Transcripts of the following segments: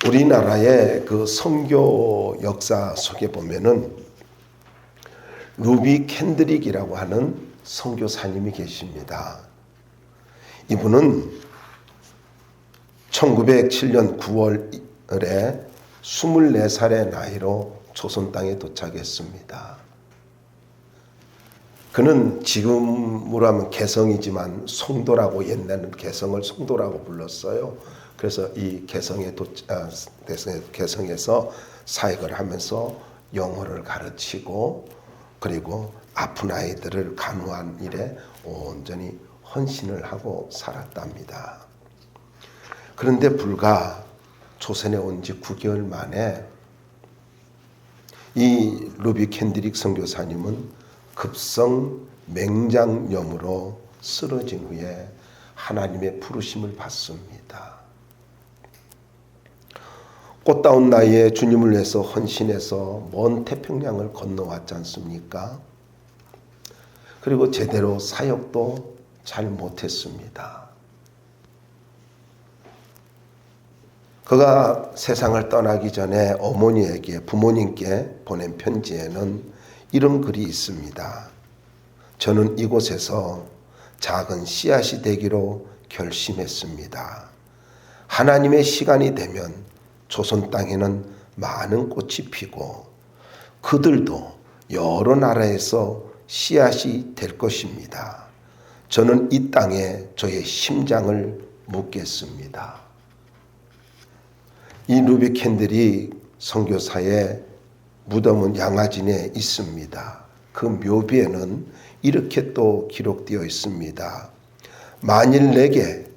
우리나라의 그 선교 역사 속에 보면은 루비 캔드릭이라고 하는 선교사님이 계십니다. 이분은 1907년 9월에 24살의 나이로 조선 땅에 도착했습니다. 그는 지금으로 하면 개성이지만 송도라고, 옛날에는 개성을 송도라고 불렀어요. 그래서 이 개성에서 사역을 하면서 영어를 가르치고 그리고 아픈 아이들을 간호한 일에 온전히 헌신을 하고 살았답니다. 그런데 불과 조선에 온 지 9개월 만에 이 루비 캔드릭 선교사님은 급성 맹장염으로 쓰러진 후에 하나님의 부르심을 받습니다. 꽃다운 나이에 주님을 위해서 헌신해서 먼 태평양을 건너왔지 않습니까? 그리고 제대로 사역도 잘 못했습니다. 그가 세상을 떠나기 전에 어머니에게, 부모님께 보낸 편지에는 이런 글이 있습니다. 저는 이곳에서 작은 씨앗이 되기로 결심했습니다. 하나님의 시간이 되면 조선 땅에는 많은 꽃이 피고 그들도 여러 나라에서 씨앗이 될 것입니다. 저는 이 땅에 저의 심장을 묻겠습니다. 이 루비 캔들이 선교사의 무덤은 양화진에 있습니다. 그 묘비에는 이렇게 또 기록되어 있습니다. 만일 내게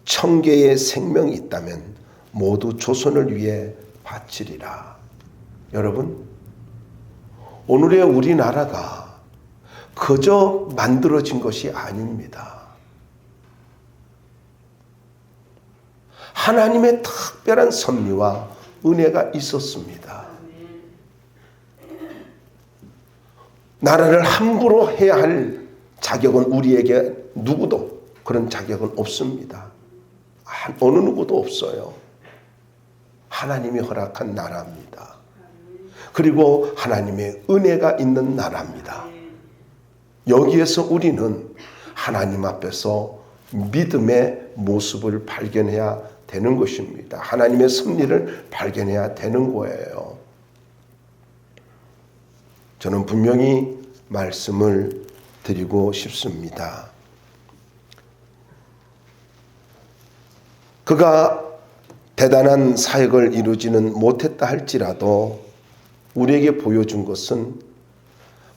1000개의 생명이 있다면 모두 조선을 위해 바치리라. 여러분, 오늘의 우리나라가 그저 만들어진 것이 아닙니다. 하나님의 특별한 섭리와 은혜가 있었습니다. 나라를 함부로 해야 할 자격은 우리에게 누구도 그런 자격은 없습니다. 어느 누구도 없어요. 하나님이 허락한 나라입니다. 그리고 하나님의 은혜가 있는 나라입니다. 여기에서 우리는 하나님 앞에서 믿음의 모습을 발견해야 되는 것입니다. 하나님의 섭리를 발견해야 되는 거예요. 저는 분명히 말씀을 드리고 싶습니다. 그가 대단한 사역을 이루지는 못했다 할지라도 우리에게 보여준 것은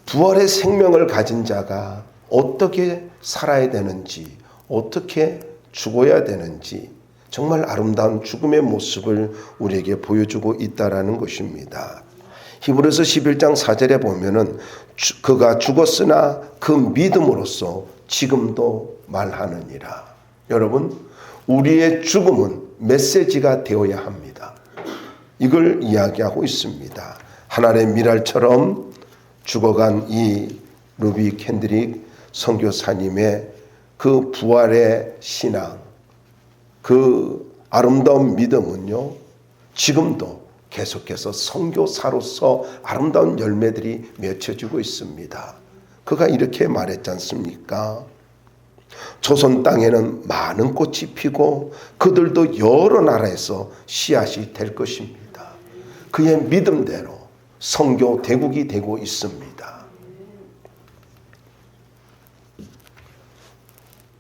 부활의 생명을 가진 자가 어떻게 살아야 되는지, 어떻게 죽어야 되는지 정말 아름다운 죽음의 모습을 우리에게 보여주고 있다라는 것입니다. 히브리서 11장 4절에 보면은 그가 죽었으나 그 믿음으로써 지금도 말하느니라. 여러분, 우리의 죽음은 메시지가 되어야 합니다. 이걸 이야기하고 있습니다. 하늘의 미랄처럼 죽어간 이 루비 캔드릭 선교사님의 그 부활의 신앙, 그 아름다운 믿음은요, 지금도 계속해서 선교사로서 아름다운 열매들이 맺혀지고 있습니다. 그가 이렇게 말했지 않습니까? 조선 땅에는 많은 꽃이 피고 그들도 여러 나라에서 씨앗이 될 것입니다. 그의 믿음대로 선교 대국이 되고 있습니다.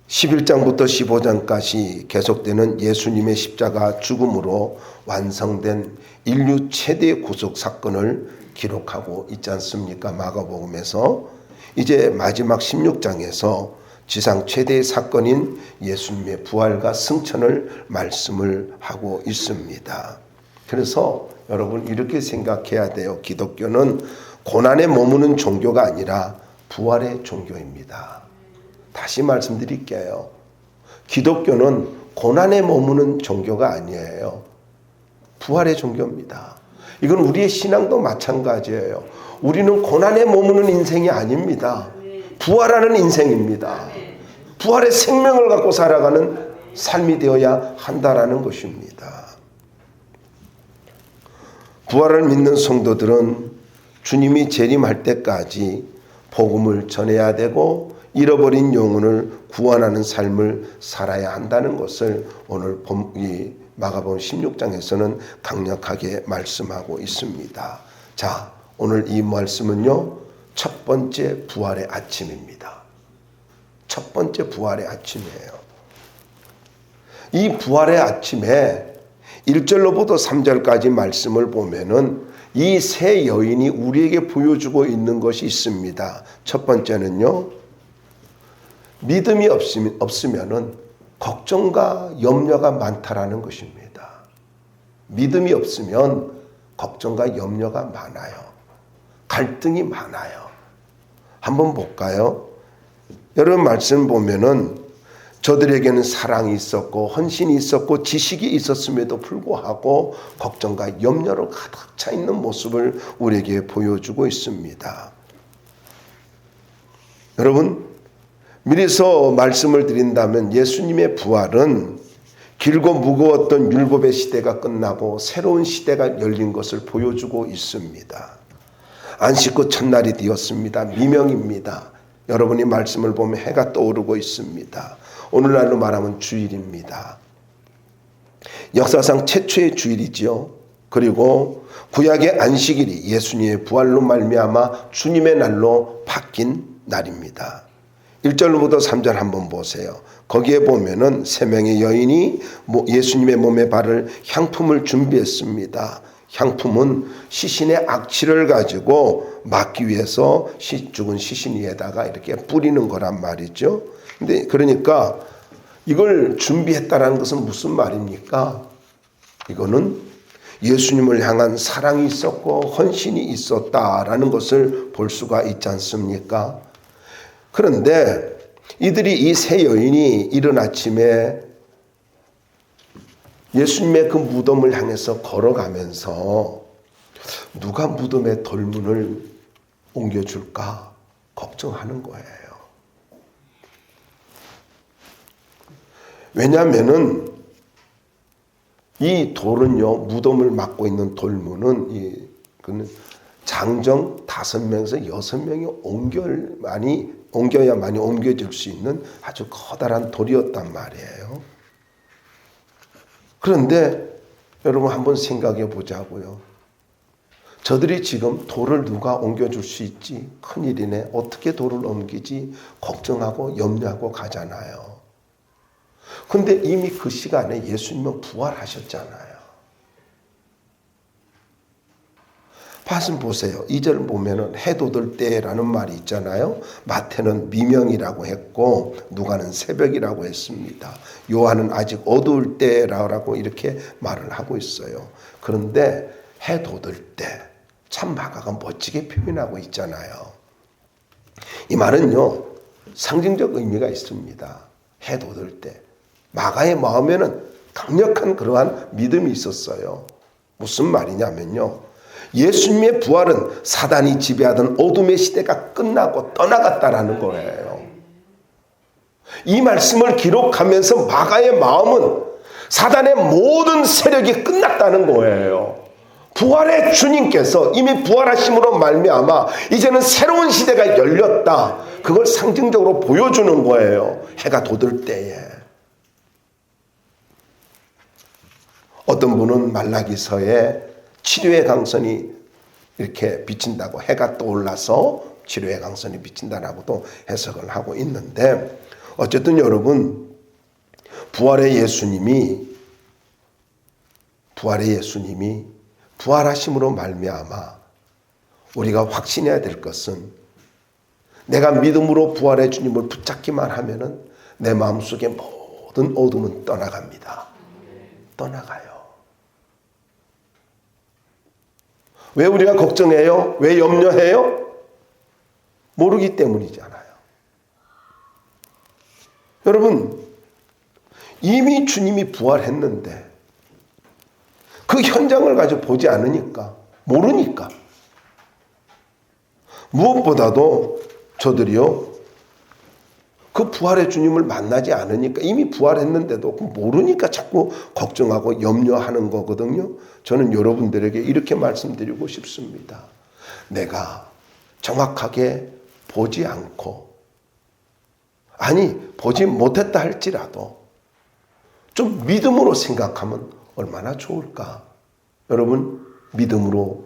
11장부터 15장까지 계속되는 예수님의 십자가 죽음으로 완성된 인류 최대 구속 사건을 기록하고 있지 않습니까? 마가복음에서 이제 마지막 16장에서 지상 최대의 사건인 예수님의 부활과 승천을 말씀을 하고 있습니다. 그래서 여러분 이렇게 생각해야 돼요. 기독교는 고난에 머무는 종교가 아니라 부활의 종교입니다. 다시 말씀드릴게요. 기독교는 고난에 머무는 종교가 아니에요. 부활의 종교입니다. 이건 우리의 신앙도 마찬가지예요. 우리는 고난에 머무는 인생이 아닙니다. 부활하는 인생입니다. 부활의 생명을 갖고 살아가는 삶이 되어야 한다라는 것입니다. 부활을 믿는 성도들은 주님이 재림할 때까지 복음을 전해야 되고 잃어버린 영혼을 구원하는 삶을 살아야 한다는 것을 오늘 이 마가복음 16장에서는 강력하게 말씀하고 있습니다. 자, 오늘 이 말씀은요, 첫 번째 부활의 아침입니다. 첫 번째 부활의 아침이에요. 이 부활의 아침에 1절로부터 3절까지 말씀을 보면은 이 세 여인이 우리에게 보여주고 있는 것이 있습니다. 첫 번째는요, 믿음이 없으면은 걱정과 염려가 많다라는 것입니다. 믿음이 없으면 걱정과 염려가 많아요. 갈등이 많아요. 한번 볼까요? 여러분 말씀 보면은 저들에게는 사랑이 있었고 헌신이 있었고 지식이 있었음에도 불구하고 걱정과 염려로 가득 차 있는 모습을 우리에게 보여주고 있습니다. 여러분, 미리서 말씀을 드린다면 예수님의 부활은 길고 무거웠던 율법의 시대가 끝나고 새로운 시대가 열린 것을 보여주고 있습니다. 안식 후 첫날이 되었습니다. 미명입니다. 여러분이 말씀을 보면 해가 떠오르고 있습니다. 오늘날로 말하면 주일입니다. 역사상 최초의 주일이지요. 그리고 구약의 안식일이 예수님의 부활로 말미암아 주님의 날로 바뀐 날입니다. 1절로부터 3절 한번 보세요. 거기에 보면은 세 명의 여인이 예수님의 몸에 바를 향품을 준비했습니다. 향품은 시신의 악취를 가지고 막기 위해서 죽은 시신 위에다가 이렇게 뿌리는 거란 말이죠. 근데 그러니까 이걸 준비했다라는 것은 무슨 말입니까? 이거는 예수님을 향한 사랑이 있었고 헌신이 있었다라는 것을 볼 수가 있지 않습니까? 그런데 이들이 이 세 여인이 이른 아침에 예수님의 그 무덤을 향해서 걸어가면서 누가 무덤의 돌문을 옮겨줄까 걱정하는 거예요. 왜냐하면은 이 돌은요, 무덤을 막고 있는 돌문은 장정 5명에서 6명이 옮겨야만이 옮겨질 수 있는 아주 커다란 돌이었단 말이에요. 그런데 여러분 한번 생각해 보자고요. 저들이 지금 돌을 누가 옮겨줄 수 있지? 큰일이네. 어떻게 돌을 옮기지? 걱정하고 염려하고 가잖아요. 근데 이미 그 시간에 예수님은 부활하셨잖아요. 말씀 보세요. 2절 보면은 해 돋을 때라는 말이 있잖아요. 마태는 미명이라고 했고 누가는 새벽이라고 했습니다. 요한은 아직 어두울 때라고 이렇게 말을 하고 있어요. 그런데 해 돋을 때 참 마가가 멋지게 표현하고 있잖아요. 이 말은요, 상징적 의미가 있습니다. 해 돋을 때. 마가의 마음에는 강력한 그러한 믿음이 있었어요. 무슨 말이냐면요, 예수님의 부활은 사단이 지배하던 어둠의 시대가 끝나고 떠나갔다라는 거예요. 이 말씀을 기록하면서 마가의 마음은 사단의 모든 세력이 끝났다는 거예요. 부활의 주님께서 이미 부활하심으로 말미암아 이제는 새로운 시대가 열렸다. 그걸 상징적으로 보여주는 거예요. 해가 돋을 때에. 어떤 분은 말라기서에 치료의 강선이 이렇게 비친다고, 해가 떠올라서 치료의 강선이 비친다라고도 해석을 하고 있는데, 어쨌든 여러분, 부활의 예수님이 부활하심으로 말미암아 우리가 확신해야 될 것은, 내가 믿음으로 부활의 주님을 붙잡기만 하면은 내 마음속에 모든 어둠은 떠나갑니다. 떠나가요. 왜 우리가 걱정해요? 왜 염려해요? 모르기 때문이잖아요. 여러분, 이미 주님이 부활했는데 그 현장을 가지고 보지 않으니까, 모르니까. 무엇보다도 저들이요, 그 부활의 주님을 만나지 않으니까, 이미 부활했는데도 모르니까 자꾸 걱정하고 염려하는 거거든요. 저는 여러분들에게 이렇게 말씀드리고 싶습니다. 내가 정확하게 보지 않고, 아니 보지 못했다 할지라도 좀 믿음으로 생각하면 얼마나 좋을까. 여러분, 믿음으로,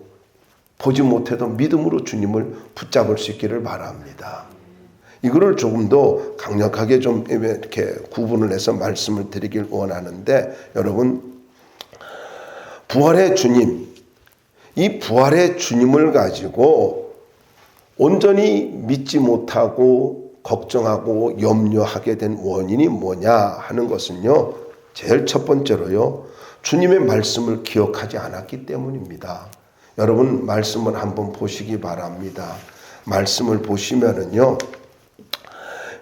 보지 못해도 믿음으로 주님을 붙잡을 수 있기를 바랍니다. 이거를 조금 더 강력하게 좀 이렇게 구분을 해서 말씀을 드리길 원하는데, 여러분, 부활의 주님, 이 부활의 주님을 가지고 온전히 믿지 못하고 걱정하고 염려하게 된 원인이 뭐냐 하는 것은요, 제일 첫 번째로요, 주님의 말씀을 기억하지 않았기 때문입니다. 여러분, 말씀을 한번 보시기 바랍니다. 말씀을 보시면은요,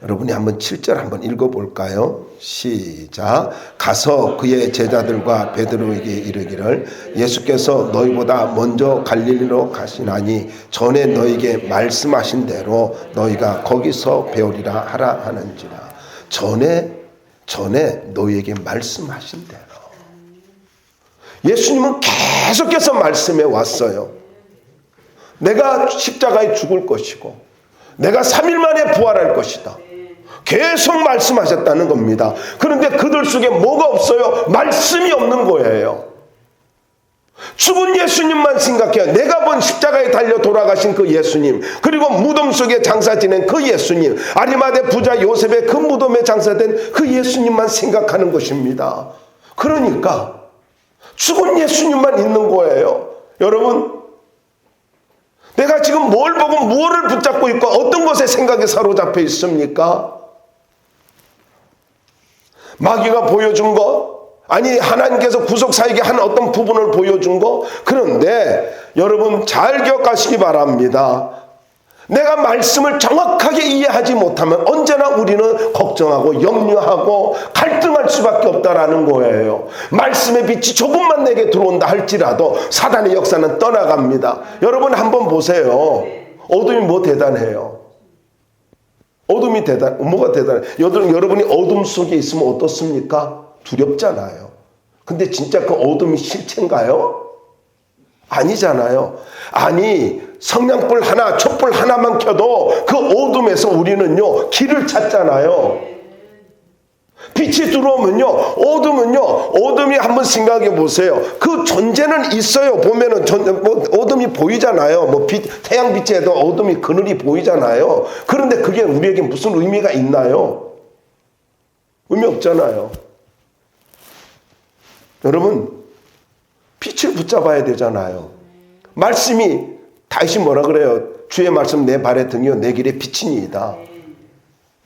여러분이 한번 7절 한번 읽어볼까요? 시작. 가서 그의 제자들과 베드로에게 이르기를, 예수께서 너희보다 먼저 갈릴리로 가시나니 전에 너희에게 말씀하신 대로 너희가 거기서 배우리라 하라 하는지라. 전에 너희에게 말씀하신 대로. 예수님은 계속해서 말씀해 왔어요. 내가 십자가에 죽을 것이고 내가 3일 만에 부활할 것이다. 계속 말씀하셨다는 겁니다. 그런데 그들 속에 뭐가 없어요? 말씀이 없는 거예요. 죽은 예수님만 생각해요. 내가 본 십자가에 달려 돌아가신 그 예수님, 그리고 무덤 속에 장사 지낸 그 예수님, 아리마대 부자 요셉의 그 무덤에 장사된 그 예수님만 생각하는 것입니다. 그러니까 죽은 예수님만 있는 거예요. 여러분, 내가 지금 뭘 보고 무엇을 붙잡고 있고 어떤 것에 생각에 사로잡혀 있습니까? 마귀가 보여준 것, 아니 하나님께서 구속사에게 한 어떤 부분을 보여준 것. 그런데 여러분 잘 기억하시기 바랍니다. 내가 말씀을 정확하게 이해하지 못하면 언제나 우리는 걱정하고 염려하고 갈등할 수밖에 없다라는 거예요. 말씀의 빛이 조금만 내게 들어온다 할지라도 사단의 역사는 떠나갑니다. 여러분 한번 보세요. 어둠이 뭐 대단해요? 어둠이 뭐가 대단해? 여러분이 어둠 속에 있으면 어떻습니까? 두렵잖아요. 근데 진짜 그 어둠이 실체인가요? 아니잖아요. 아니, 성냥불 하나, 촛불 하나만 켜도 그 어둠에서 우리는요, 길을 찾잖아요. 빛이 들어오면요, 어둠이 한번 생각해 보세요. 그 존재는 있어요. 보면은 어둠이 보이잖아요. 태양빛에도 어둠이 그늘이 보이잖아요. 그런데 그게 우리에게 무슨 의미가 있나요? 의미 없잖아요. 여러분, 빛을 붙잡아야 되잖아요. 말씀이 다시 뭐라 그래요? 주의 말씀 내 발의 등이요 내 길의 빛이니이다.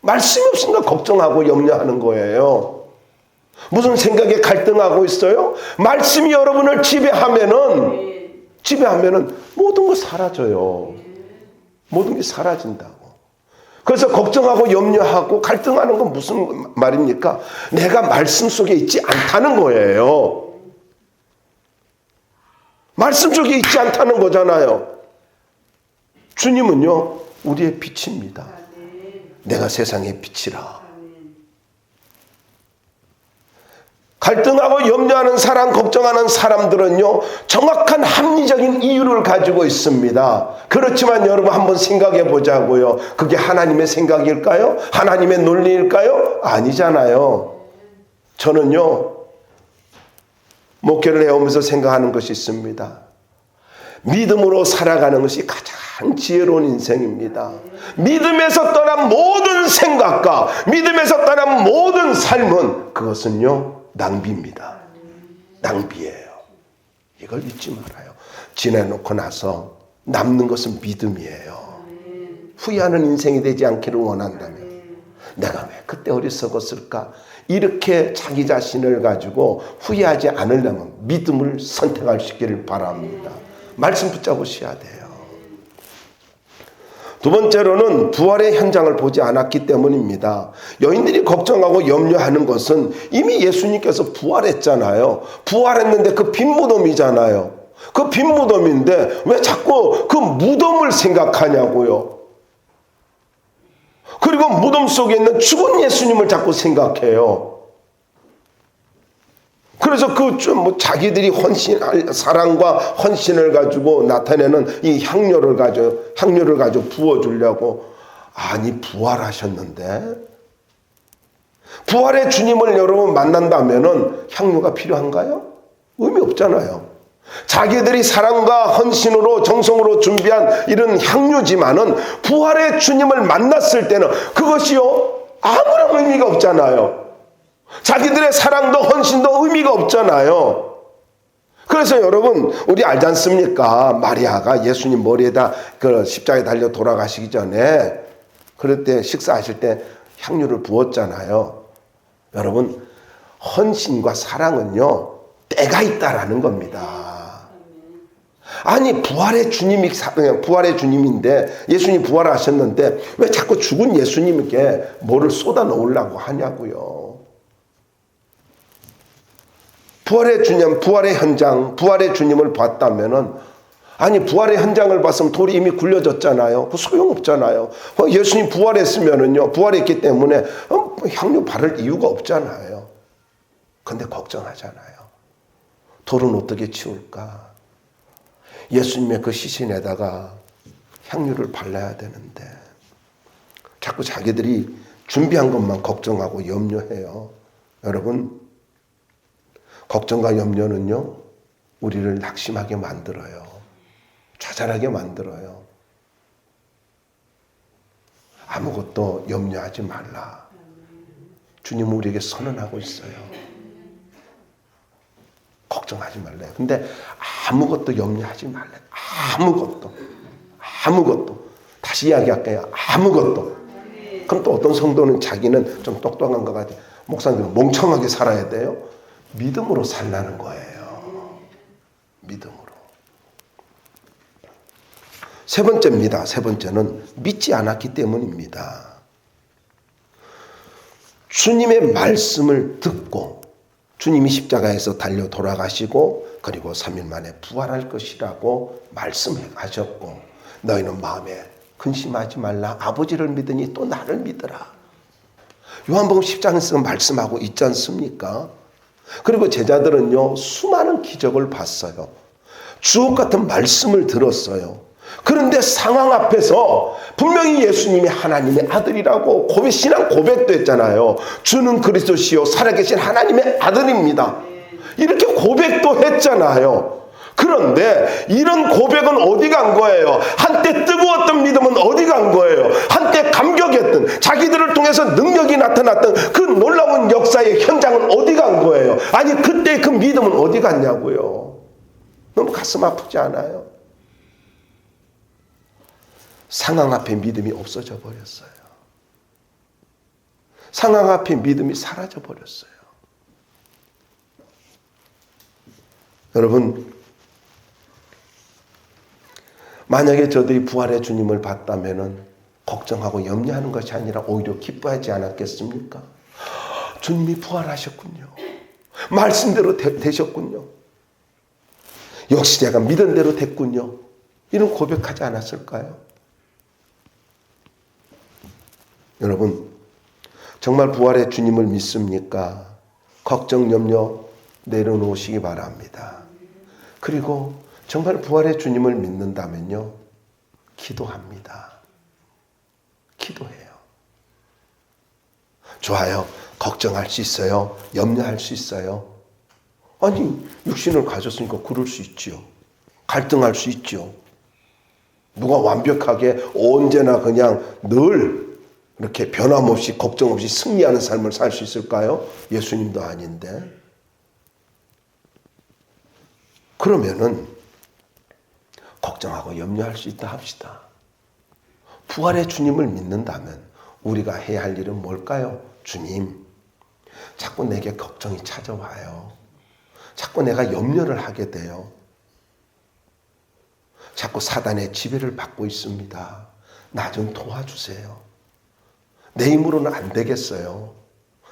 말씀이 없으니까 걱정하고 염려하는 거예요. 무슨 생각에 갈등하고 있어요? 말씀이 여러분을 지배하면은 모든 거 사라져요. 모든 게 사라진다고. 그래서 걱정하고 염려하고 갈등하는 건 무슨 말입니까? 내가 말씀 속에 있지 않다는 거예요. 말씀 속에 있지 않다는 거잖아요. 주님은요, 우리의 빛입니다. 내가 세상의 빛이라. 갈등하고 염려하는 사람, 걱정하는 사람들은요, 정확한 합리적인 이유를 가지고 있습니다. 그렇지만 여러분 한번 생각해 보자고요. 그게 하나님의 생각일까요? 하나님의 논리일까요? 아니잖아요. 저는요, 목회를 해오면서 생각하는 것이 있습니다. 믿음으로 살아가는 것이 가장 지혜로운 인생입니다. 믿음에서 떠난 모든 생각과 믿음에서 떠난 모든 삶은 그것은요, 낭비입니다. 낭비예요. 이걸 잊지 말아요. 지내놓고 나서 남는 것은 믿음이에요. 후회하는 인생이 되지 않기를 원한다면, 내가 왜 그때 어리석었을까? 이렇게 자기 자신을 가지고 후회하지 않으려면 믿음을 선택할 수 있기를 바랍니다. 말씀 붙잡으셔야 돼요. 두 번째로는 부활의 현장을 보지 않았기 때문입니다. 여인들이 걱정하고 염려하는 것은 이미 예수님께서 부활했잖아요. 부활했는데 그 빈 무덤이잖아요. 그 빈 무덤인데 왜 자꾸 그 무덤을 생각하냐고요. 그리고 무덤 속에 있는 죽은 예수님을 자꾸 생각해요. 그래서 자기들이 사랑과 헌신을 가지고 나타내는 이 향료를 가지고 부어주려고. 아니, 부활하셨는데? 부활의 주님을 여러분 만난다면은 향료가 필요한가요? 의미 없잖아요. 자기들이 사랑과 헌신으로 정성으로 준비한 이런 향료지만은 부활의 주님을 만났을 때는 그것이요, 아무런 의미가 없잖아요. 자기들의 사랑도 헌신도 의미가 없잖아요. 그래서 여러분, 우리 알지 않습니까? 마리아가 예수님 머리에다 그 십자가에 달려 돌아가시기 전에 그럴 때 식사하실 때 향유를 부었잖아요. 여러분, 헌신과 사랑은요, 때가 있다라는 겁니다. 아니, 부활의 주님인데, 예수님 부활하셨는데 왜 자꾸 죽은 예수님께 뭐를 쏟아 놓으려고 하냐고요. 부활의 주님, 부활의 현장, 부활의 주님을 봤다면은, 아니, 부활의 현장을 봤으면 돌이 이미 굴려졌잖아요. 그 소용없잖아요. 예수님 부활했으면은요, 부활했기 때문에 향유 바를 이유가 없잖아요. 근데 걱정하잖아요. 돌은 어떻게 치울까? 예수님의 그 시신에다가 향유를 발라야 되는데 자꾸 자기들이 준비한 것만 걱정하고 염려해요. 여러분, 걱정과 염려는요, 우리를 낙심하게 만들어요. 좌절하게 만들어요. 아무것도 염려하지 말라. 주님은 우리에게 선언하고 있어요. 걱정하지 말래요. 근데 아무것도 염려하지 말래요. 아무것도. 다시 이야기할게요. 아무것도. 그럼 또 어떤 성도는 자기는 좀 똑똑한 것 같아요. 목사님은 멍청하게 살아야 돼요. 믿음으로 살라는 거예요. 믿음으로. 세 번째입니다. 세 번째는 믿지 않았기 때문입니다. 주님의 말씀을 듣고 주님이 십자가에서 달려 돌아가시고 그리고 3일 만에 부활할 것이라고 말씀하셨고, 너희는 마음에 근심하지 말라. 아버지를 믿으니 또 나를 믿으라. 요한복음 10장에서 말씀하고 있지 않습니까? 그리고 제자들은요, 수많은 기적을 봤어요. 주옥 같은 말씀을 들었어요. 그런데 상황 앞에서 분명히 예수님이 하나님의 아들이라고 신앙 고백도 했잖아요. 주는 그리스도시요 살아계신 하나님의 아들입니다. 이렇게 고백도 했잖아요. 그런데 이런 고백은 어디 간 거예요? 한때 뜨거웠던 믿음은 어디 간 거예요? 한때 감격했던, 자기들을 통해서 능력이 나타났던 그 놀라운 역사의 현장은 어디 간 거예요? 아니, 그때 그 믿음은 어디 갔냐고요. 너무 가슴 아프지 않아요? 상황 앞에 믿음이 없어져 버렸어요. 상황 앞에 믿음이 사라져 버렸어요. 여러분, 만약에 저들이 부활의 주님을 봤다면은 걱정하고 염려하는 것이 아니라 오히려 기뻐하지 않았겠습니까? 주님이 부활하셨군요. 말씀대로 되셨군요. 역시 제가 믿은 대로 됐군요. 이런 고백하지 않았을까요? 여러분, 정말 부활의 주님을 믿습니까? 걱정, 염려 내려놓으시기 바랍니다. 그리고 정말 부활의 주님을 믿는다면요, 기도합니다. 기도해요. 좋아요. 걱정할 수 있어요. 염려할 수 있어요. 아니, 육신을 가졌으니까 그럴 수 있죠. 갈등할 수 있죠. 누가 완벽하게 언제나 그냥 늘 이렇게 변함없이 걱정 없이 승리하는 삶을 살 수 있을까요? 예수님도 아닌데. 그러면은 걱정하고 염려할 수 있다 합시다. 부활의 주님을 믿는다면 우리가 해야 할 일은 뭘까요? 주님, 자꾸 내게 걱정이 찾아와요. 자꾸 내가 염려를 하게 돼요. 자꾸 사단의 지배를 받고 있습니다. 나 좀 도와주세요. 내 힘으로는 안 되겠어요.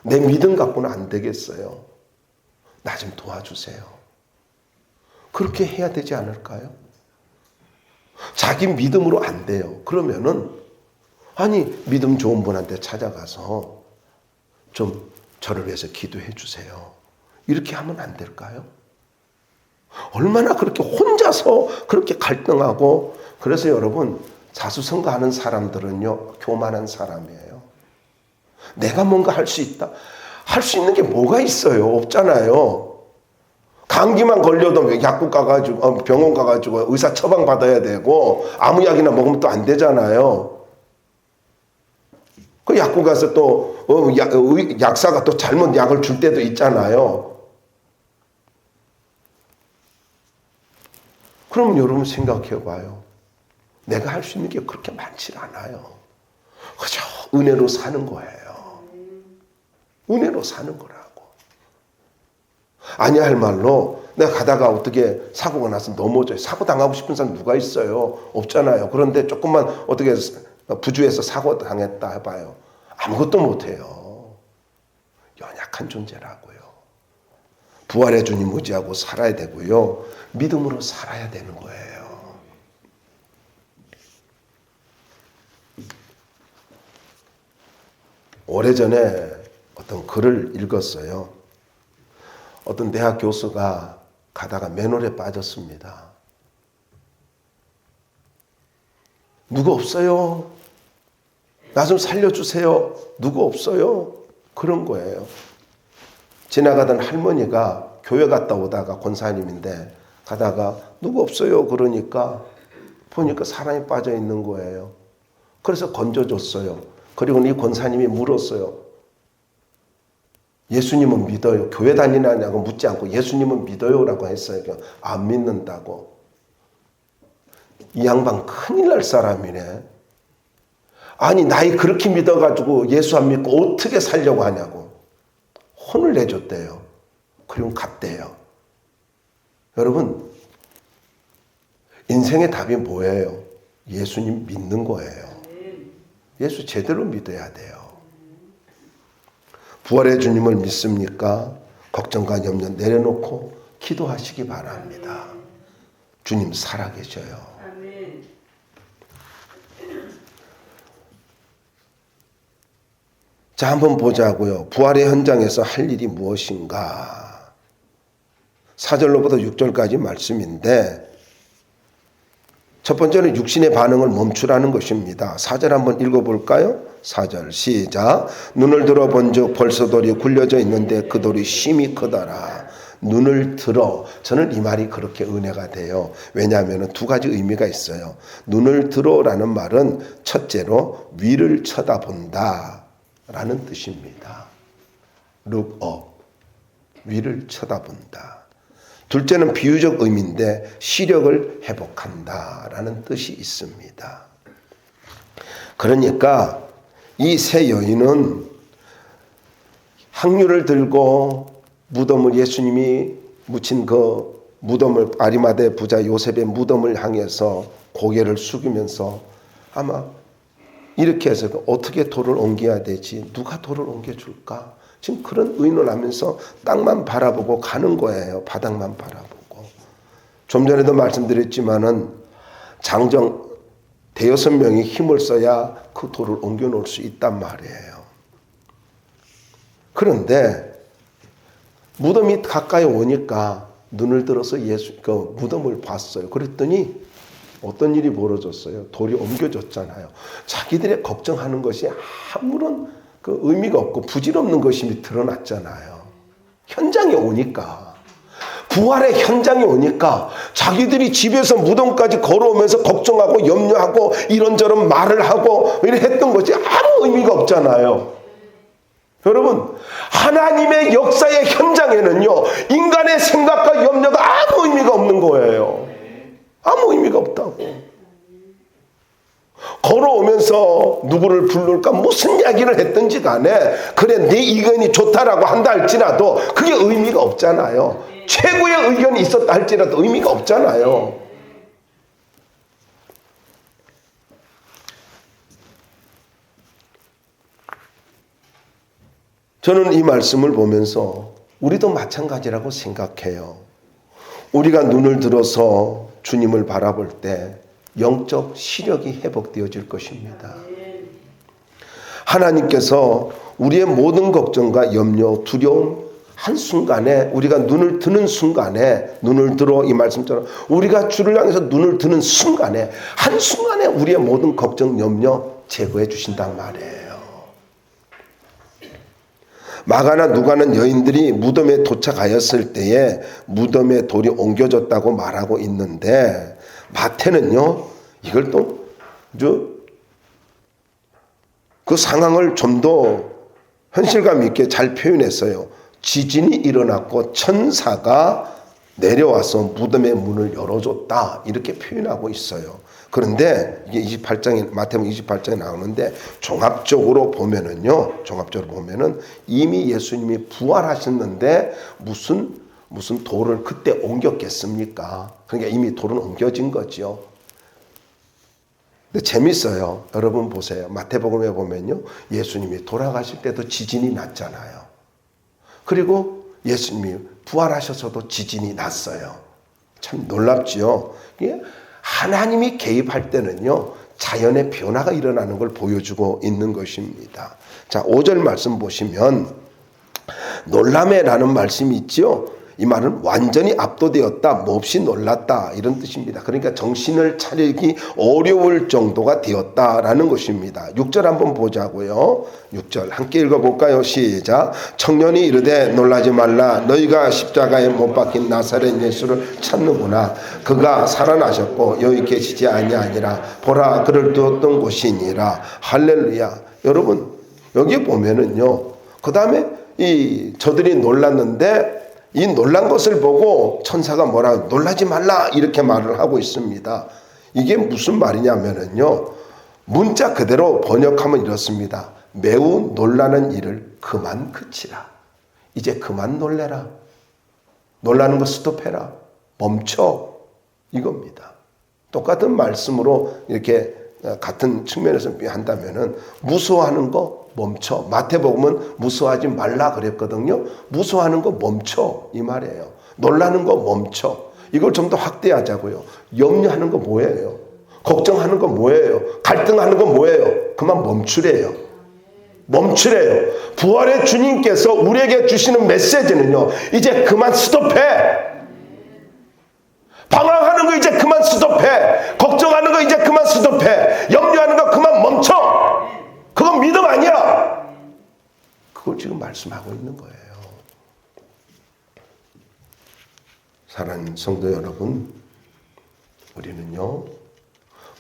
내 믿음 갖고는 안 되겠어요. 나 좀 도와주세요. 그렇게 해야 되지 않을까요? 자기 믿음으로 안 돼요. 그러면은 아니, 믿음 좋은 분한테 찾아가서 좀 저를 위해서 기도해 주세요. 이렇게 하면 안 될까요? 얼마나 그렇게 혼자서 그렇게 갈등하고, 그래서 여러분, 자수성가하는 사람들은요, 교만한 사람이에요. 내가 뭔가 할 수 있다. 할 수 있는 게 뭐가 있어요? 없잖아요. 감기만 걸려도 약국 가가지고, 병원 가가지고 의사 처방 받아야 되고, 아무 약이나 먹으면 또 안 되잖아요. 그 약국 가서 또, 약사가 또 잘못 약을 줄 때도 있잖아요. 그럼 여러분 생각해 봐요. 내가 할 수 있는 게 그렇게 많지 않아요. 그저 은혜로 사는 거예요. 은혜로 사는 거라고. 아니야 할 말로 내가 가다가 어떻게 사고가 나서 넘어져요. 사고 당하고 싶은 사람 누가 있어요? 없잖아요. 그런데 조금만 어떻게 부주에서 사고 당했다 해봐요. 아무것도 못해요. 연약한 존재라고요. 부활의 주님 의지하고 살아야 되고요. 믿음으로 살아야 되는 거예요. 오래전에 어떤 글을 읽었어요. 어떤 대학 교수가 가다가 맨홀에 빠졌습니다. 누구 없어요? 나 좀 살려주세요. 누구 없어요? 그런 거예요. 지나가던 할머니가 교회 갔다 오다가 권사님인데 가다가 누구 없어요? 그러니까 보니까 사람이 빠져 있는 거예요. 그래서 건져줬어요. 그리고 이 권사님이 물었어요. 예수님은 믿어요? 교회 다니냐고 묻지 않고 예수님은 믿어요? 라고 했어요. 안 믿는다고. 이 양반 큰일 날 사람이네. 아니 나이 그렇게 믿어가지고 예수 안 믿고 어떻게 살려고 하냐고. 혼을 내줬대요. 그리고 갔대요. 여러분, 인생의 답이 뭐예요? 예수님 믿는 거예요. 예수 제대로 믿어야 돼요. 부활의 주님을 믿습니까? 걱정과 염려 내려놓고 기도하시기 바랍니다. 주님 살아계셔요. 자, 한번 보자고요. 부활의 현장에서 할 일이 무엇인가? 4절로부터 6절까지 말씀인데 첫 번째는 육신의 반응을 멈추라는 것입니다. 4절 한번 읽어볼까요? 4절 시작. 눈을 들어본 즉 벌써 돌이 굴려져 있는데 그 돌이 심히 크더라. 눈을 들어. 저는 이 말이 그렇게 은혜가 돼요. 왜냐하면 두 가지 의미가 있어요. 눈을 들어라는 말은 첫째로 위를 쳐다본다 라는 뜻입니다. Look up. 위를 쳐다본다. 둘째는 비유적 의미인데 시력을 회복한다 라는 뜻이 있습니다. 그러니까 이 세 여인은 향유를 들고 무덤을 예수님이 묻힌 그 무덤을 아리마대 부자 요셉의 무덤을 향해서 고개를 숙이면서 아마 이렇게 해서 어떻게 돌을 옮겨야 되지? 누가 돌을 옮겨줄까? 지금 그런 의논하면서 땅만 바라보고 가는 거예요. 바닥만 바라보고. 좀 전에도 말씀드렸지만은 장정 대여섯 명이 힘을 써야 그 돌을 옮겨 놓을 수 있단 말이에요. 그런데 무덤이 가까이 오니까 눈을 들어서 그 무덤을 봤어요. 그랬더니 어떤 일이 벌어졌어요? 돌이 옮겨졌잖아요. 자기들의 걱정하는 것이 아무런 그 의미가 없고 부질없는 것이 드러났잖아요. 현장에 오니까. 부활의 현장에 오니까 자기들이 집에서 무덤까지 걸어오면서 걱정하고 염려하고 이런저런 말을 하고 이렇게 했던 것이 아무 의미가 없잖아요. 여러분, 하나님의 역사의 현장에는요, 인간의 생각과 염려가 아무 의미가 없는 거예요. 아무 의미가 없다고. 걸어오면서 누구를 부를까 무슨 이야기를 했든지 간에 그래 내 의견이 좋다라고 한다 할지라도 그게 의미가 없잖아요. 최고의 의견이 있었다 할지라도 의미가 없잖아요. 저는 이 말씀을 보면서 우리도 마찬가지라고 생각해요. 우리가 눈을 들어서 주님을 바라볼 때 영적 시력이 회복되어질 것입니다. 하나님께서 우리의 모든 걱정과 염려, 두려움 한순간에 우리가 눈을 드는 순간에 눈을 들어 이 말씀처럼 우리가 주를 향해서 눈을 드는 순간에 한순간에 우리의 모든 걱정, 염려 제거해 주신단 말이에요. 마가나 누가는 여인들이 무덤에 도착하였을 때에 무덤에 돌이 옮겨졌다고 말하고 있는데 마태는요 이걸 또 그 상황을 좀 더 현실감 있게 잘 표현했어요. 지진이 일어났고 천사가 내려와서 무덤의 문을 열어줬다 이렇게 표현하고 있어요. 그런데 이게 28장에 마태복음 28장에 나오는데 종합적으로 보면은 이미 예수님이 부활하셨는데 무슨 돌을 그때 옮겼겠습니까? 그러니까 이미 돌은 옮겨진 거죠. 근데 재밌어요. 여러분 보세요. 마태복음에 보면요 예수님이 돌아가실 때도 지진이 났잖아요. 그리고 예수님이 부활하셔서도 지진이 났어요. 참 놀랍지요. 하나님이 개입할 때는요 자연의 변화가 일어나는 걸 보여주고 있는 것입니다. 자, 5절 말씀 보시면 놀라매라는 말씀이 있죠. 이 말은 완전히 압도되었다, 몹시 놀랐다 이런 뜻입니다. 그러니까 정신을 차리기 어려울 정도가 되었다라는 것입니다. 6절 한번 보자고요. 6절 함께 읽어볼까요? 시작. 청년이 이르되 놀라지 말라. 너희가 십자가에 못 박힌 나사렛 예수를 찾는구나. 그가 살아나셨고 여기 계시지 아니하니라. 보라 그를 두었던 곳이니라. 할렐루야. 여러분 여기 보면은요 그 다음에 저들이 놀랐는데 이 놀란 것을 보고 천사가 뭐라 놀라지 말라 이렇게 말을 하고 있습니다. 이게 무슨 말이냐면은요 문자 그대로 번역하면 이렇습니다. 매우 놀라는 일을 그만 그치라. 이제 그만 놀래라. 놀라는 거 스톱해라. 멈춰. 이겁니다. 똑같은 말씀으로 이렇게 같은 측면에서 한다면은 무서워하는 거 멈춰. 마태복음은 무서워하지 말라 그랬거든요. 무서워하는 거 멈춰 이 말이에요. 놀라는 거 멈춰. 이걸 좀 더 확대하자고요. 염려하는 거 뭐예요? 걱정하는 거 뭐예요? 갈등하는 거 뭐예요? 그만 멈추래요. 멈추래요. 부활의 주님께서 우리에게 주시는 메시지는요 이제 그만 스톱해. 방황하는 거 이제 그만 스톱해. 걱정하는 거 이제 그만 스톱해. 염려하는 거 그만 멈춰. 그건 믿음 아니야. 그걸 지금 말씀하고 있는 거예요. 사랑하는 성도 여러분, 우리는요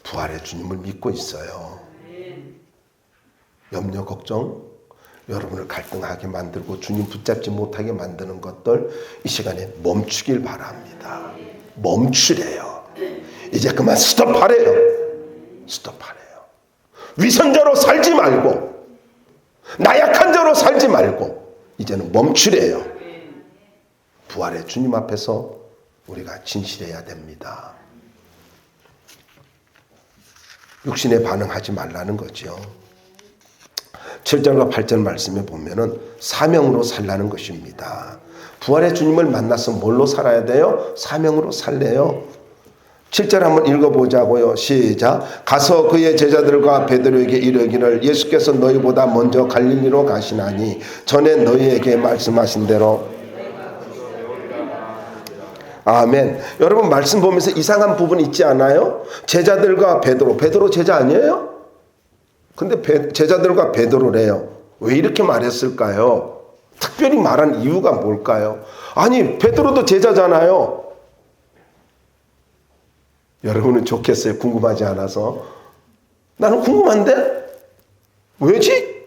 부활의 주님을 믿고 있어요. 염려 걱정 여러분을 갈등하게 만들고 주님 붙잡지 못하게 만드는 것들 이 시간에 멈추길 바랍니다. 멈추래요. 이제 그만 스톱하래요. 스톱하래요. 위선자로 살지 말고 나약한 자로 살지 말고 이제는 멈추래요. 부활의 주님 앞에서 우리가 진실해야 됩니다. 육신에 반응하지 말라는 거죠. 7절과 8절 말씀에 보면은 사명으로 살라는 것입니다. 부활의 주님을 만나서 뭘로 살아야 돼요? 사명으로 살래요. 7절 한번 읽어보자고요. 시작. 가서 그의 제자들과 베드로에게 이르기를 예수께서 너희보다 먼저 갈릴리로 가시나니 전에 너희에게 말씀하신 대로. 아멘. 여러분 말씀 보면서 이상한 부분 있지 않아요? 제자들과 베드로 제자 아니에요? 근데 제자들과 베드로래요. 왜 이렇게 말했을까요? 특별히 말한 이유가 뭘까요? 아니 베드로도 제자잖아요. 여러분은 좋겠어요? 궁금하지 않아서? 나는 궁금한데? 왜지?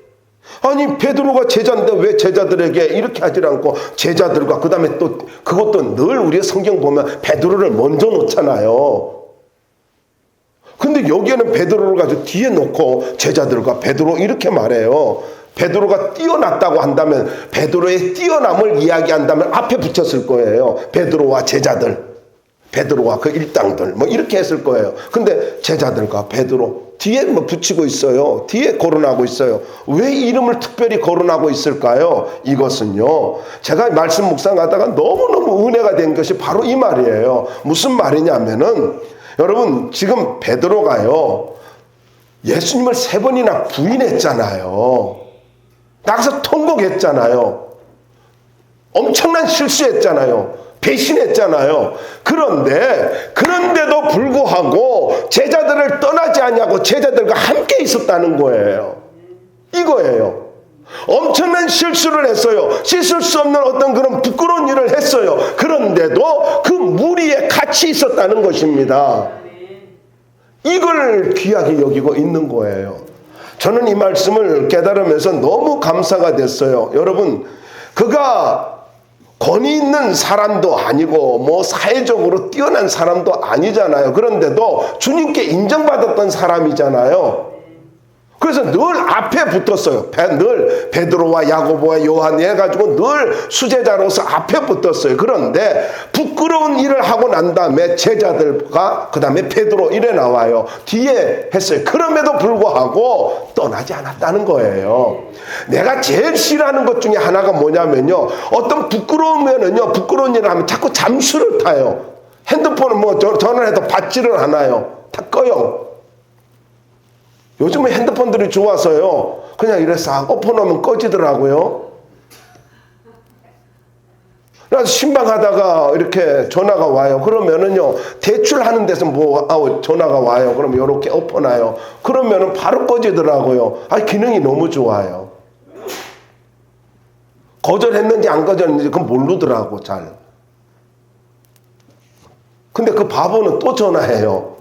아니 베드로가 제자인데 왜 제자들에게 이렇게 하지 않고 제자들과 그 다음에 또 그것도 늘 우리의 성경 보면 베드로를 먼저 놓잖아요. 근데 여기에는 베드로를 가지고 뒤에 놓고 제자들과 베드로 이렇게 말해요. 베드로가 뛰어났다고 한다면 베드로의 뛰어남을 이야기한다면 앞에 붙였을 거예요. 베드로와 제자들, 베드로와 그 일당들 뭐 이렇게 했을 거예요. 근데 제자들과 베드로 뒤에 뭐 붙이고 있어요. 뒤에 거론하고 있어요. 왜 이름을 특별히 거론하고 있을까요? 이것은요 제가 말씀 묵상하다가 너무너무 은혜가 된 것이 바로 이 말이에요. 무슨 말이냐면은 여러분 지금 베드로가요 예수님을 3번이나 부인했잖아요. 나가서 통곡했잖아요. 엄청난 실수했잖아요. 배신했잖아요. 그런데도 불구하고 제자들을 떠나지 않냐고 제자들과 함께 있었다는 거예요. 이거예요. 엄청난 실수를 했어요. 씻을 수 없는 어떤 그런 부끄러운 일을 했어요. 그런데도 그 무리에 같이 있었다는 것입니다. 이걸 귀하게 여기고 있는 거예요. 저는 이 말씀을 깨달으면서 너무 감사가 됐어요. 여러분, 그가 권위 있는 사람도 아니고 뭐 사회적으로 뛰어난 사람도 아니잖아요. 그런데도 주님께 인정받았던 사람이잖아요. 그래서 늘 앞에 붙었어요. 늘 베드로와 야고보와 요한 해가지고 늘 수제자로서 앞에 붙었어요. 그런데 부끄러운 일을 하고 난 다음에 제자들과 그 다음에 베드로 이래 나와요. 뒤에 했어요. 그럼에도 불구하고 떠나지 않았다는 거예요. 내가 제일 싫어하는 것 중에 하나가 뭐냐면요, 어떤 부끄러운 일을 하면 자꾸 잠수를 타요. 핸드폰은 뭐 전화를 해도 받지를 않아요. 다 꺼요. 요즘은 핸드폰들이 좋아서요, 그냥 이래 싹 엎어놓으면 꺼지더라고요. 그래서 신방하다가 이렇게 전화가 와요. 그러면은요, 대출하는 데서 전화가 와요. 그럼 이렇게 엎어놔요. 그러면은 바로 꺼지더라고요. 기능이 너무 좋아요. 거절했는지 안 거절했는지 그건 모르더라고, 잘. 근데 그 바보는 또 전화해요.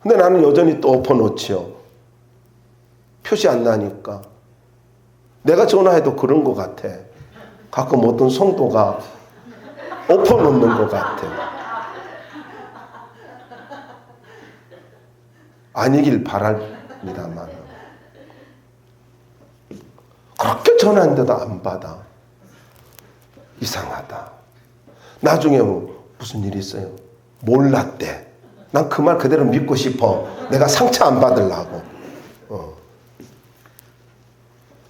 근데 나는 여전히 또 엎어놓지요. 표시 안 나니까. 내가 전화해도 그런 것 같아. 가끔 어떤 성도가 엎어놓는 것 같아. 아니길 바랍니다만. 그렇게 전화했는데도 안 받아. 이상하다. 나중에 무슨 일이 있어요? 몰랐대. 난 그 말 그대로 믿고 싶어. 내가 상처 안 받으려고.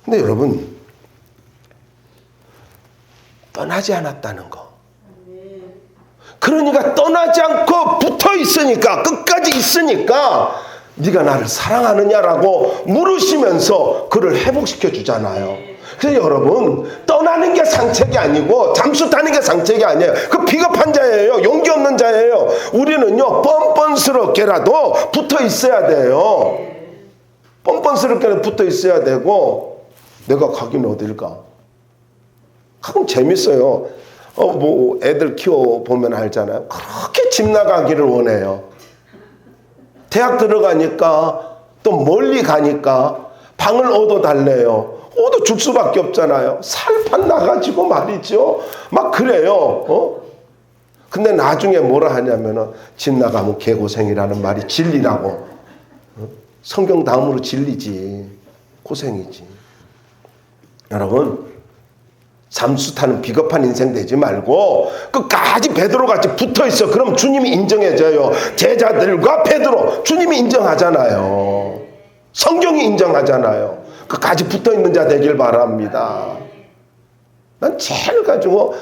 근데 여러분, 떠나지 않았다는 거. 그러니까 떠나지 않고 붙어 있으니까, 끝까지 있으니까 네가 나를 사랑하느냐라고 물으시면서 그를 회복시켜 주잖아요. 그래서 여러분, 떠나는 게 상책이 아니고 잠수 타는 게 상책이 아니에요. 그 비겁한 자예요. 용기 없는 자예요. 우리는요, 뻔뻔스럽게라도 붙어 있어야 돼요. 뻔뻔스럽게라도 붙어 있어야 되고, 내가 가긴 어딜까? 가끔 재밌어요. 뭐 애들 키워보면 알잖아요. 그렇게 집 나가기를 원해요. 대학 들어가니까, 또 멀리 가니까 방을 얻어달래요. 얻어 줄 수밖에 없잖아요. 살판 나가지고 말이죠. 막 그래요. 근데 나중에 뭐라 하냐면은, 집 나가면 개고생이라는 말이 진리라고. 성경 다음으로 진리지. 고생이지. 여러분, 잠수 타는 비겁한 인생 되지 말고 끝까지 베드로같이 붙어있어. 그럼 주님이 인정해줘요. 제자들과 베드로, 주님이 인정하잖아요. 성경이 인정하잖아요. 끝까지 붙어있는 자 되길 바랍니다. 난 제일 가지고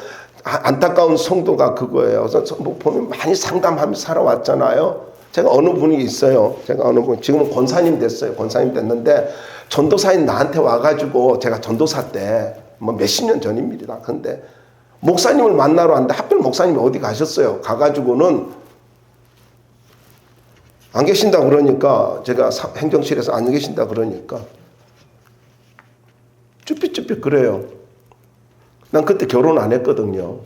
안타까운 성도가 그거예요. 그래서 뭐 보면 많이 상담하면서 살아왔잖아요. 제가 어느 분이 있어요. 지금은 권사님 됐어요. 권사님 됐는데, 전도사인 나한테 와가지고, 제가 전도사 때 뭐 몇십 년 전입니다. 근데 목사님을 만나러 왔는데 하필 목사님이 어디 가셨어요. 가가지고는 안 계신다 그러니까, 제가 행정실에서 안 계신다 그러니까 쭈삣쭈삣 그래요. 난 그때 결혼 안 했거든요.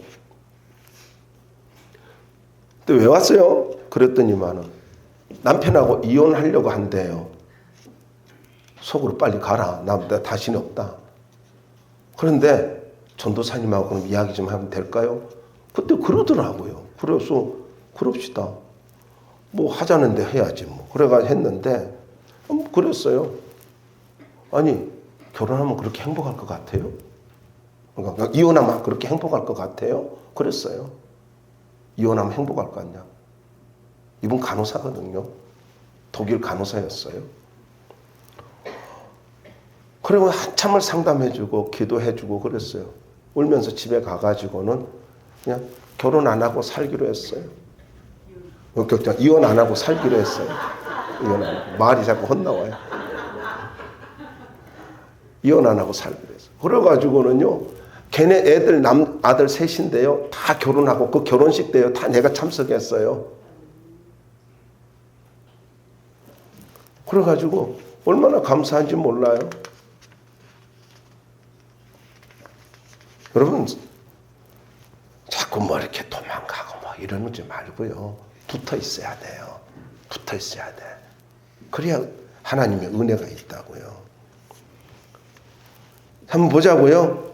근데 왜 왔어요? 그랬더니만은 남편하고 이혼하려고 한대요. 속으로 빨리 가라. 나 다시는 없다. 그런데 전도사님하고 그럼 이야기 좀 하면 될까요? 그때 그러더라고요. 그래서 그럽시다. 뭐 하자는데 해야지 뭐. 그래가 했는데 그랬어요. 아니, 결혼하면 그렇게 행복할 것 같아요? 그러니까 이혼하면 그렇게 행복할 것 같아요? 그랬어요. 이혼하면 행복할 것 같냐? 이분 간호사거든요. 독일 간호사였어요. 그리고 한참을 상담해주고 기도해주고 그랬어요. 울면서 집에 가가지고는 그냥 결혼 안 하고 살기로 했어요. 이혼 안 하고 살기로 했어요. 이혼 안 하고. 말이 자꾸 혼나와요. 이혼 안 하고 살기로 했어. 그래가지고는요, 걔네 애들 아들 셋인데요, 다 결혼하고 그 결혼식 때요, 다 내가 참석했어요. 그래가지고 얼마나 감사한지 몰라요. 여러분, 자꾸 뭐 이렇게 도망가고 뭐 이러지 말고요, 붙어 있어야 돼요. 붙어 있어야 돼. 그래야 하나님의 은혜가 있다고요. 한번 보자고요.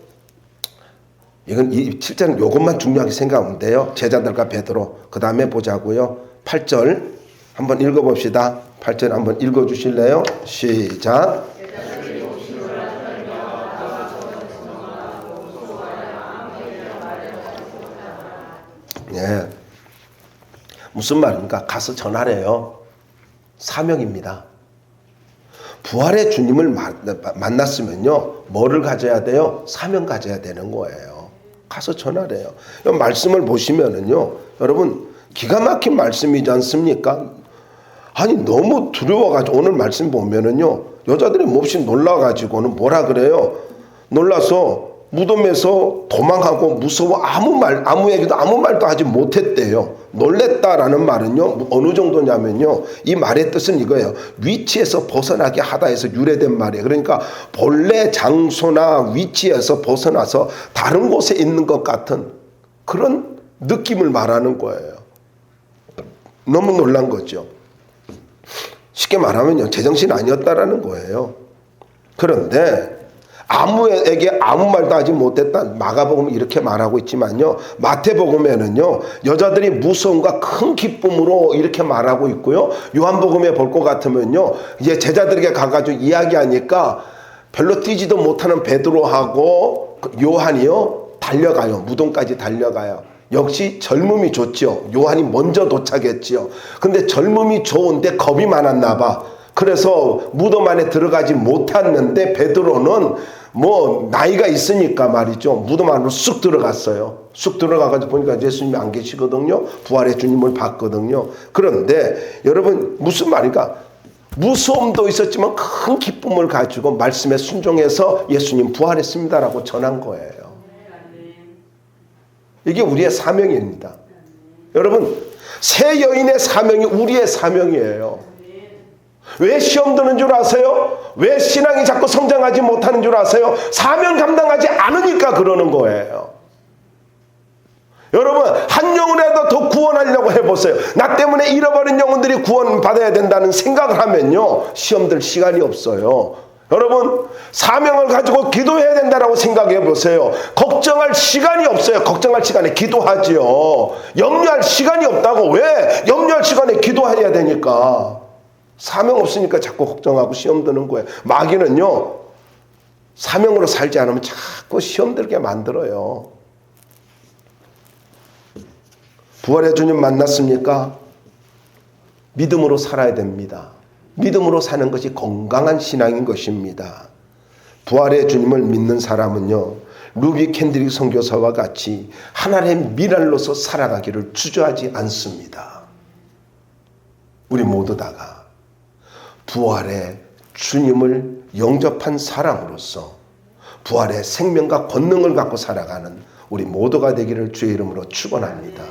이건 이 7절은 이것만 중요하게 생각하면 돼요. 제자들과 베드로. 그 다음에 보자고요. 8절 한번 읽어봅시다. 8절 한번 읽어주실래요? 시작. 네. 무슨 말입니까? 가서 전하래요. 사명입니다. 부활의 주님을 만났으면요, 뭐를 가져야 돼요? 사명 가져야 되는 거예요. 가서 전하래요. 말씀을 보시면은요, 여러분, 기가 막힌 말씀이지 않습니까? 아니, 너무 두려워가지고, 오늘 말씀 보면은요, 여자들이 몹시 놀라가지고는 뭐라 그래요? 놀라서 무덤에서 도망하고 무서워 아무 얘기도 아무 말도 하지 못했대요. 놀랬다라는 말은요, 어느 정도냐면요, 이 말의 뜻은 이거예요. 위치에서 벗어나게 하다 해서 유래된 말이에요. 그러니까 본래 장소나 위치에서 벗어나서 다른 곳에 있는 것 같은 그런 느낌을 말하는 거예요. 너무 놀란 거죠. 쉽게 말하면요, 제정신 아니었다라는 거예요. 그런데 아무에게 아무 말도 하지 못했다. 마가복음은 이렇게 말하고 있지만요, 마태복음에는요, 여자들이 무서움과 큰 기쁨으로 이렇게 말하고 있고요, 요한복음에 볼 것 같으면요, 이제 제자들에게 가가지고 이야기하니까 별로 뛰지도 못하는 베드로하고 요한이요, 달려가요. 무덤까지 달려가요. 역시 젊음이 좋죠. 요한이 먼저 도착했지요. 근데 젊음이 좋은데 겁이 많았나 봐. 그래서 무덤 안에 들어가지 못했는데 베드로는 뭐 나이가 있으니까 말이죠, 무덤 안으로 쑥 들어갔어요. 쑥 들어가가지고 보니까 예수님이 안 계시거든요. 부활의 주님을 봤거든요. 그런데 여러분, 무슨 말인가? 무서움도 있었지만 큰 기쁨을 가지고 말씀에 순종해서 예수님 부활했습니다라고 전한 거예요. 이게 우리의 사명입니다. 여러분, 새 여인의 사명이 우리의 사명이에요. 왜 시험 드는 줄 아세요? 왜 신앙이 자꾸 성장하지 못하는 줄 아세요? 사명 감당하지 않으니까 그러는 거예요. 여러분, 한 영혼이라도 더 구원하려고 해보세요. 나 때문에 잃어버린 영혼들이 구원받아야 된다는 생각을 하면요, 시험 들 시간이 없어요. 여러분, 사명을 가지고 기도해야 된다고 생각해 보세요. 걱정할 시간이 없어요. 걱정할 시간에 기도하지요. 염려할 시간이 없다고. 왜? 염려할 시간에 기도해야 되니까. 사명 없으니까 자꾸 걱정하고 시험 드는 거예요. 마귀는요, 사명으로 살지 않으면 자꾸 시험 들게 만들어요. 부활의 주님 만났습니까? 믿음으로 살아야 됩니다. 믿음으로 사는 것이 건강한 신앙인 것입니다. 부활의 주님을 믿는 사람은요, 루비 캔드릭 선교사와 같이 하나님의 미랄로서 살아가기를 주저하지 않습니다. 우리 모두 다가 부활의 주님을 영접한 사람으로서 부활의 생명과 권능을 갖고 살아가는 우리 모두가 되기를 주의 이름으로 축원합니다.